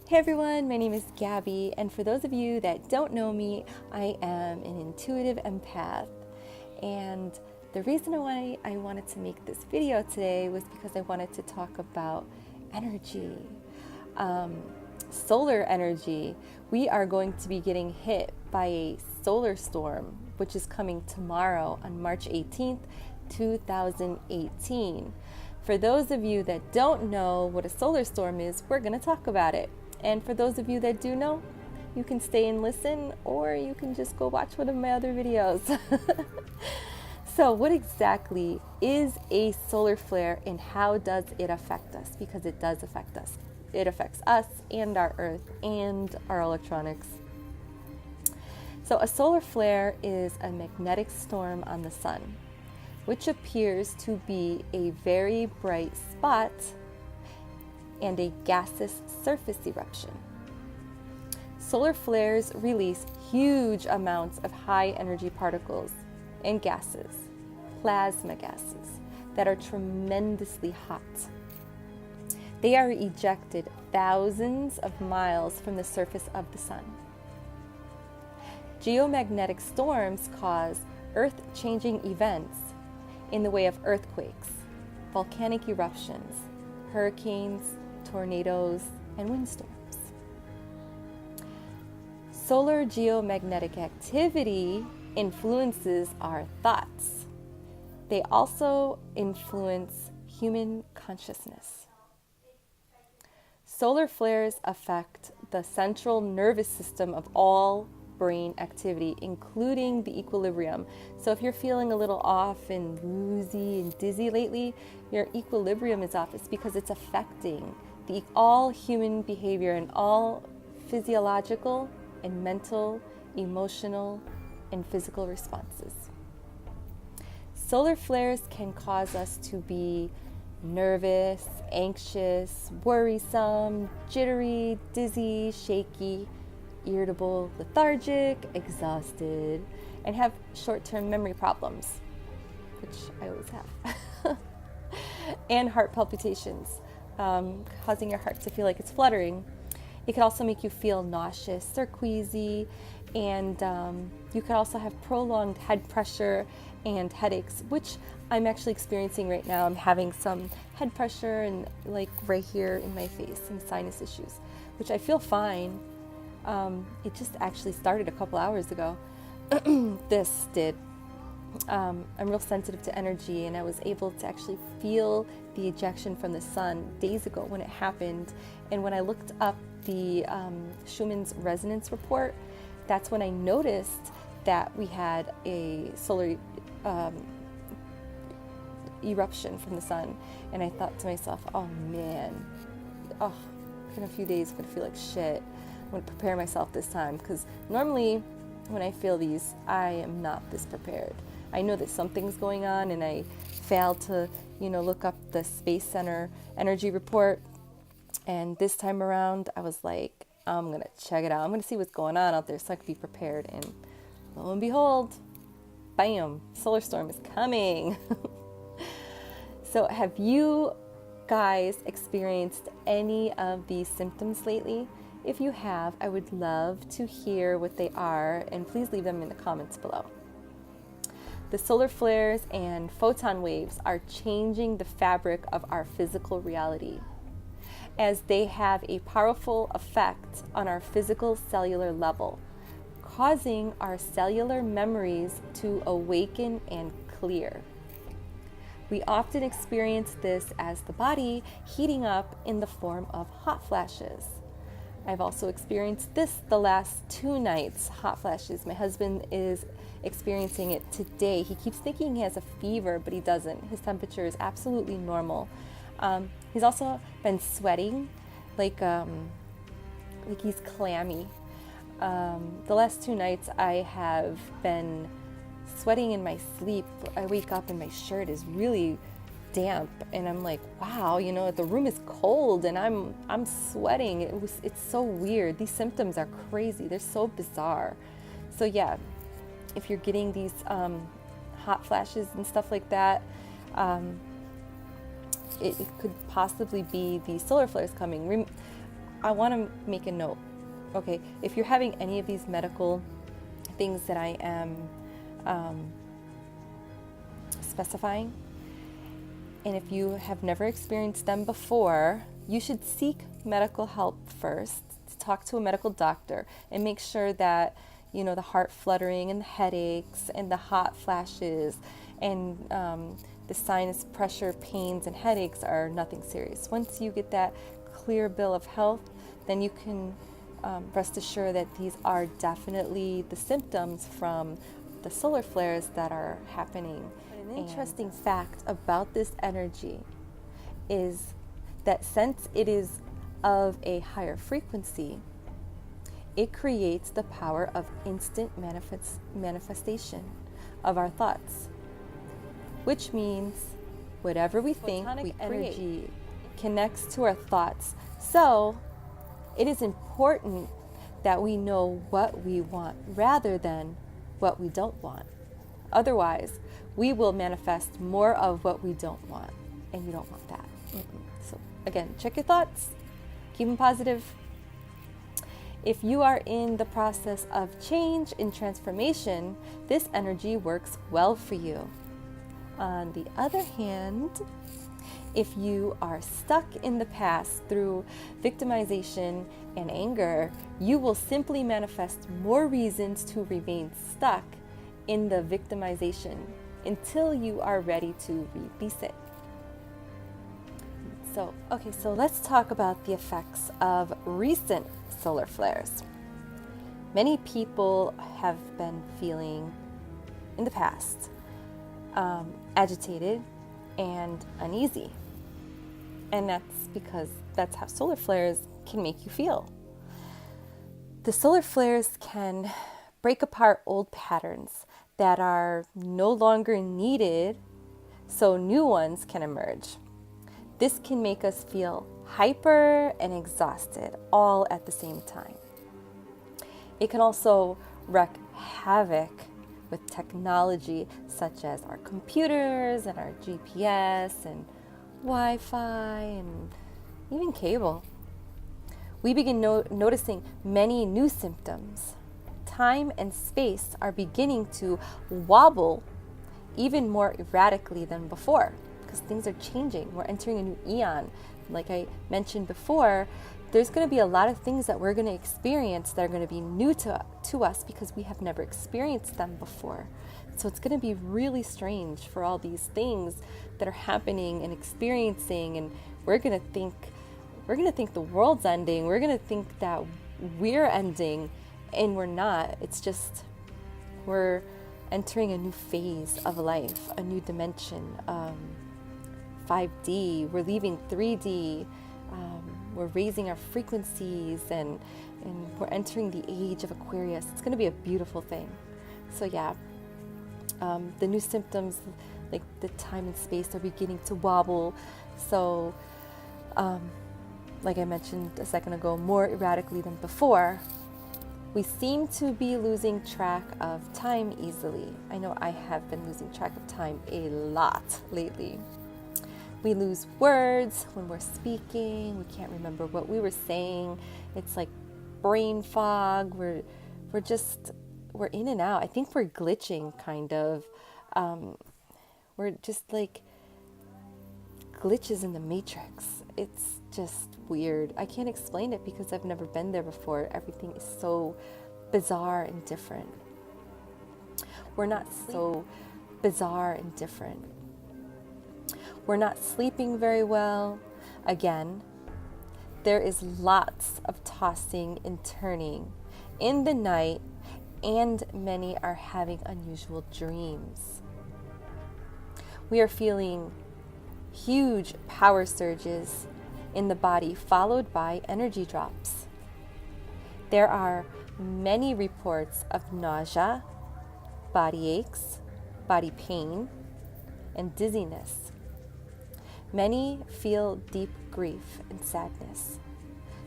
Hey everyone, my name is Gabby, and for those of you that don't know me, I am an intuitive empath. And the reason why I wanted to make this video today was because I wanted to talk about energy, solar energy. We are going to be getting hit by a solar storm, which is coming tomorrow on March 18th, 2018. For those of you that don't know what a solar storm is, we're going to talk about it. And for those of you that do know, you can stay and listen, or you can just go watch one of my other videos. So what exactly is a solar flare and how does it affect us? Because it does affect us. It affects us and our Earth and our electronics. So a solar flare is a magnetic storm on the sun, which appears to be a very bright spot and a gaseous surface eruption. Solar flares release huge amounts of high energy particles and gases, plasma gases, that are tremendously hot. They are ejected thousands of miles from the surface of the sun. Geomagnetic storms cause earth-changing events in the way of earthquakes, volcanic eruptions, hurricanes, tornadoes, and windstorms. Solar geomagnetic activity influences our thoughts. They also influence human consciousness. Solar flares affect the central nervous system of all brain activity, including the equilibrium. So if you're feeling a little off and woozy and dizzy lately, your equilibrium is off. It's because it's affecting all human behavior and all physiological and mental, emotional, and physical responses. Solar flares can cause us to be nervous, anxious, worrisome, jittery, dizzy, shaky, irritable, lethargic, exhausted, and have short-term memory problems, which I always have, and heart palpitations, causing your heart to feel like it's fluttering. It could also make you feel nauseous or queasy, and you could also have prolonged head pressure and headaches, which I'm actually experiencing right now. I'm having some head pressure and like right here in my face and sinus issues, which I feel fine. It just actually started a couple hours ago. This did. I'm real sensitive to energy, and I was able to actually feel the ejection from the sun days ago when it happened. And when I looked up the Schumann's resonance report, that's when I noticed that we had a solar eruption from the sun. And I thought to myself, oh man, in a few days I'm gonna feel like shit. I'm gonna prepare myself this time, because normally when I feel these, I am not this prepared. I know that something's going on, and I failed to, look up the Space Center energy report. And this time around, I was like, I'm gonna check it out. I'm gonna see what's going on out there so I can be prepared. And lo and behold, bam, solar storm is coming. So have you guys experienced any of these symptoms lately? If you have, I would love to hear what they are, and please leave them in the comments below. The solar flares and photon waves are changing the fabric of our physical reality, as they have a powerful effect on our physical cellular level, causing our cellular memories to awaken and clear. We often experience this as the body heating up in the form of hot flashes. I've also experienced this the last 2 nights, hot flashes. My husband is experiencing it today. He keeps thinking he has a fever, but he doesn't. His temperature is absolutely normal. He's also been sweating, like he's clammy. The last 2 nights I have been sweating in my sleep. I wake up and my shirt is really damp, and I'm like, wow, the room is cold and I'm sweating. It's so weird. These symptoms are crazy. They're so bizarre. So yeah, if you're getting these hot flashes and stuff like that, it could possibly be the solar flares coming. I want to make a note. Okay, if you're having any of these medical things that I am specifying, and if you have never experienced them before, you should seek medical help first. Talk to a medical doctor and make sure that, you know, the heart fluttering and the headaches and the hot flashes and the sinus pressure, pains, and headaches are nothing serious. Once you get that clear bill of health, then you can rest assured that these are definitely the symptoms from the solar flares that are happening. An interesting fact about this energy is that since it is of a higher frequency, it creates the power of instant manifestation of our thoughts, which means whatever we think, we create. Energy connects to our thoughts. So it is important that we know what we want rather than what we don't want. Otherwise, we will manifest more of what we don't want, and you don't want that. So again, check your thoughts, keep them positive. If you are in the process of change and transformation, this energy works well for you. On the other hand, if you are stuck in the past through victimization and anger, you will simply manifest more reasons to remain stuck in the victimization until you are ready to release it. So let's talk about the effects of recent solar flares. Many people have been feeling in the past agitated and uneasy. And that's because that's how solar flares can make you feel. The solar flares can break apart old patterns that are no longer needed so new ones can emerge. This can make us feel hyper and exhausted all at the same time. It can also wreak havoc with technology such as our computers and our GPS and Wi-Fi and even cable. We begin noticing many new symptoms. Time and space are beginning to wobble even more erratically than before because things are changing. We're entering a new eon. Like I mentioned before, there's going to be a lot of things that we're going to experience that are going to be new to us because we have never experienced them before. So it's going to be really strange for all these things that are happening and experiencing, and we're going to think the world's ending. We're going to think that we're ending, and we're not. It's just we're entering a new phase of life, a new dimension. 5D, we're leaving 3D, we're raising our frequencies, and we're entering the age of Aquarius. It's going to be a beautiful thing. So yeah, the new symptoms, like the time and space, are beginning to wobble. So, like I mentioned a second ago, more erratically than before. We seem to be losing track of time easily. I know I have been losing track of time a lot lately. We lose words when we're speaking. We can't remember what we were saying. It's like brain fog. We're in and out. I think we're glitching, kind of. We're just like glitches in the matrix. It's just weird. I can't explain it because I've never been there before. Everything is so bizarre and different. We're not so bizarre and different. We're not sleeping very well. Again, there is lots of tossing and turning in the night, and many are having unusual dreams. We are feeling huge power surges in the body, followed by energy drops. There are many reports of nausea, body aches, body pain, and dizziness. Many feel deep grief and sadness.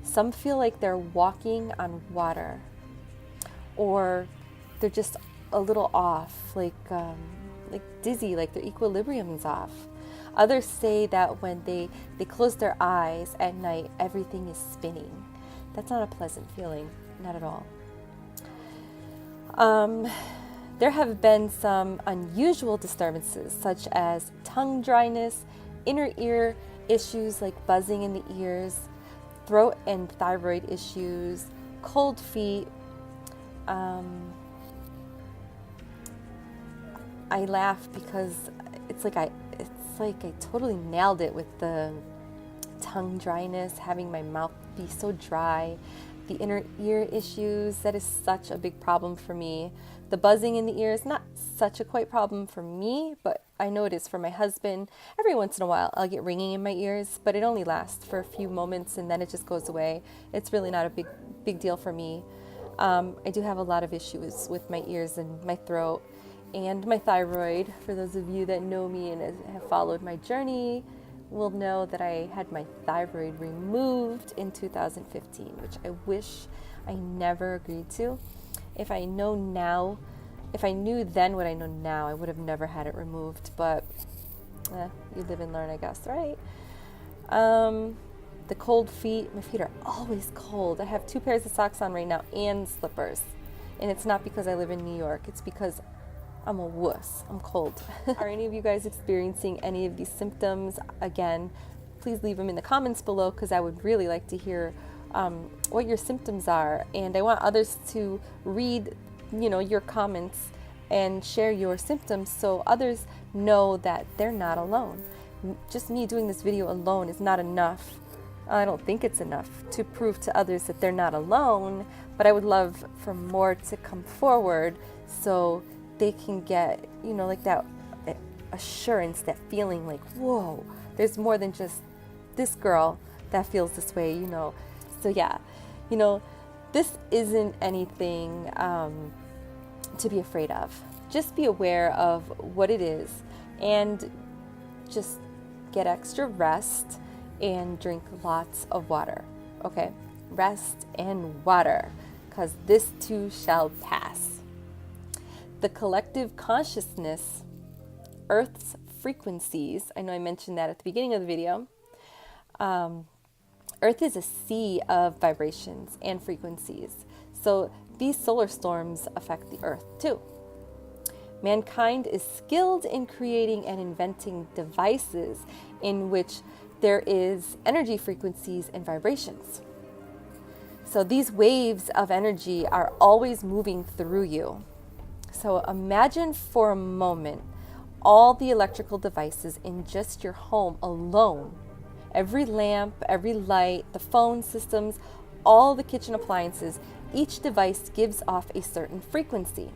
Some feel like they're walking on water, or they're just a little off, like dizzy, like their equilibrium's off. Others say that when they close their eyes at night, everything is spinning. That's not a pleasant feeling, not at all. There have been some unusual disturbances such as tongue dryness, inner ear issues like buzzing in the ears, throat and thyroid issues, cold feet. I laugh because it's like I totally nailed it with the tongue dryness, having my mouth be so dry, the inner ear issues. That is such a big problem for me. The buzzing in the ears, not such a quite problem for me, but I know it is for my husband. Every once in a while I'll get ringing in my ears, but it only lasts for a few moments and then it just goes away. It's really not a big deal for me. I do have a lot of issues with my ears and my throat and my thyroid. For those of you that know me and have followed my journey will know that I had my thyroid removed in 2015, which I wish I never agreed to. If I knew then what I know now, I would have never had it removed, but you live and learn, I guess, right? The cold feet, my feet are always cold. I have 2 pairs of socks on right now and slippers. And it's not because I live in New York, it's because I'm a wuss. I'm cold. Are any of you guys experiencing any of these symptoms? Again, please leave them in the comments below because I would really like to hear what your symptoms are. And I want others to read, your comments and share your symptoms so others know that they're not alone. Just me doing this video alone is not enough. I don't think it's enough to prove to others that they're not alone, but I would love for more to come forward so they can get, like that assurance, that feeling like, whoa, there's more than just this girl that feels this way, So yeah, this isn't anything to be afraid of. Just be aware of what it is and just get extra rest and drink lots of water, okay? Rest and water, because this too shall pass. The collective consciousness, Earth's frequencies, I know I mentioned that at the beginning of the video. Earth is a sea of vibrations and frequencies. So these solar storms affect the Earth too. Mankind is skilled in creating and inventing devices in which there is energy frequencies and vibrations. So these waves of energy are always moving through you. So imagine for a moment all the electrical devices in just your home alone. Every lamp, every light, the phone systems, all the kitchen appliances, each device gives off a certain frequency.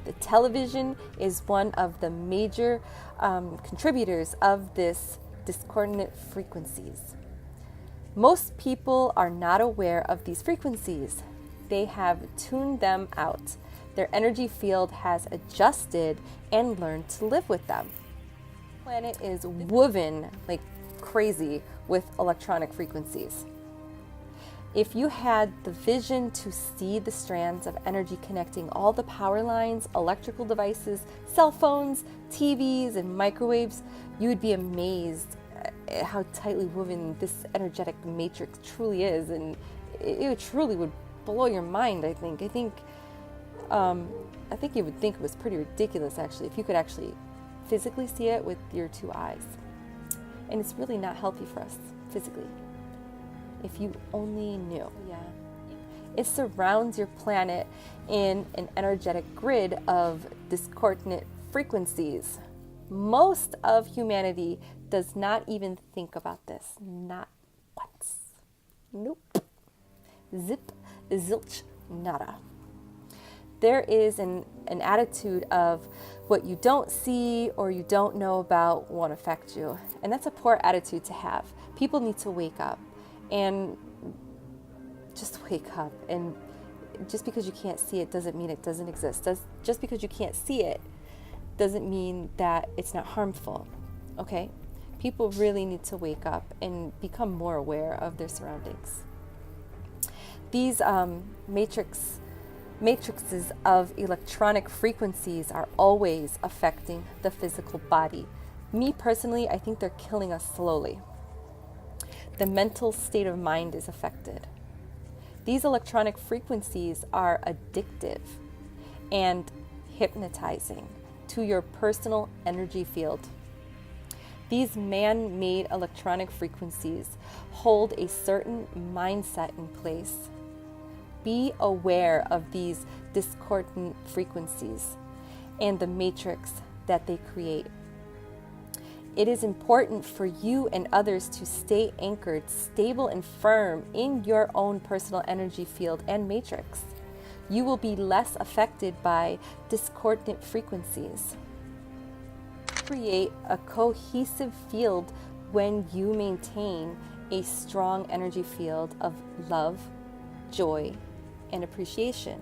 The television is one of the major contributors of this discordant frequencies. Most people are not aware of these frequencies. They have tuned them out. Their energy field has adjusted and learned to live with them. The planet is woven like crazy with electronic frequencies. If you had the vision to see the strands of energy connecting all the power lines, electrical devices, cell phones, TVs, and microwaves, you would be amazed at how tightly woven this energetic matrix truly is, and it truly would blow your mind, I think. I think you would think it was pretty ridiculous, actually, if you could actually physically see it with your 2 eyes. And it's really not healthy for us physically. If you only knew. Yeah. It surrounds your planet in an energetic grid of discordant frequencies. Most of humanity does not even think about this. Not once. Nope. Zip, zilch, nada. There is an attitude of what you don't see or you don't know about won't affect you. And that's a poor attitude to have. People need to wake up. And just wake up. And just because you can't see it doesn't mean it doesn't exist. Just because you can't see it doesn't mean that it's not harmful. Okay? People really need to wake up and become more aware of their surroundings. These matrices of electronic frequencies are always affecting the physical body. Me personally, I think they're killing us slowly. The mental state of mind is affected. These electronic frequencies are addictive and hypnotizing to your personal energy field. These man-made electronic frequencies hold a certain mindset in place. Be aware of these discordant frequencies and the matrix that they create. It is important for you and others to stay anchored, stable, and firm in your own personal energy field and matrix. You will be less affected by discordant frequencies. Create a cohesive field when you maintain a strong energy field of love, joy, and appreciation.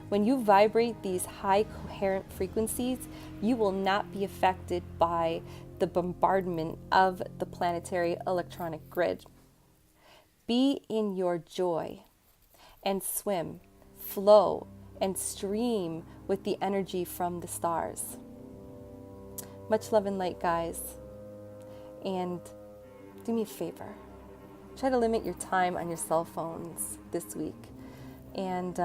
When you vibrate these high coherent frequencies, you will not be affected by the bombardment of the planetary electronic grid. Be in your joy and swim, flow, and stream with the energy from the stars. Much love and light, guys. And do me a favor. Try to limit your time on your cell phones this week. And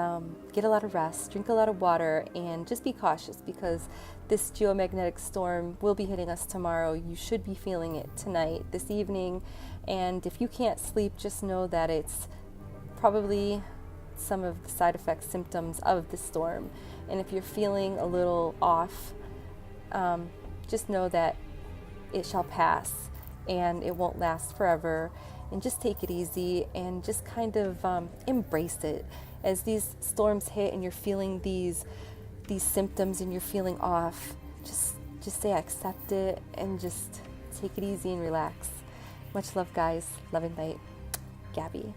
get a lot of rest, drink a lot of water, and just be cautious because this geomagnetic storm will be hitting us tomorrow. You should be feeling it tonight, this evening. And if you can't sleep, just know that it's probably some of the side effects, symptoms of the storm. And if you're feeling a little off, just know that it shall pass and it won't last forever. And just take it easy and just kind of embrace it. As these storms hit and you're feeling these symptoms and you're feeling off, just say I accept it and just take it easy and relax. Much love, guys. Love and light. Gabby.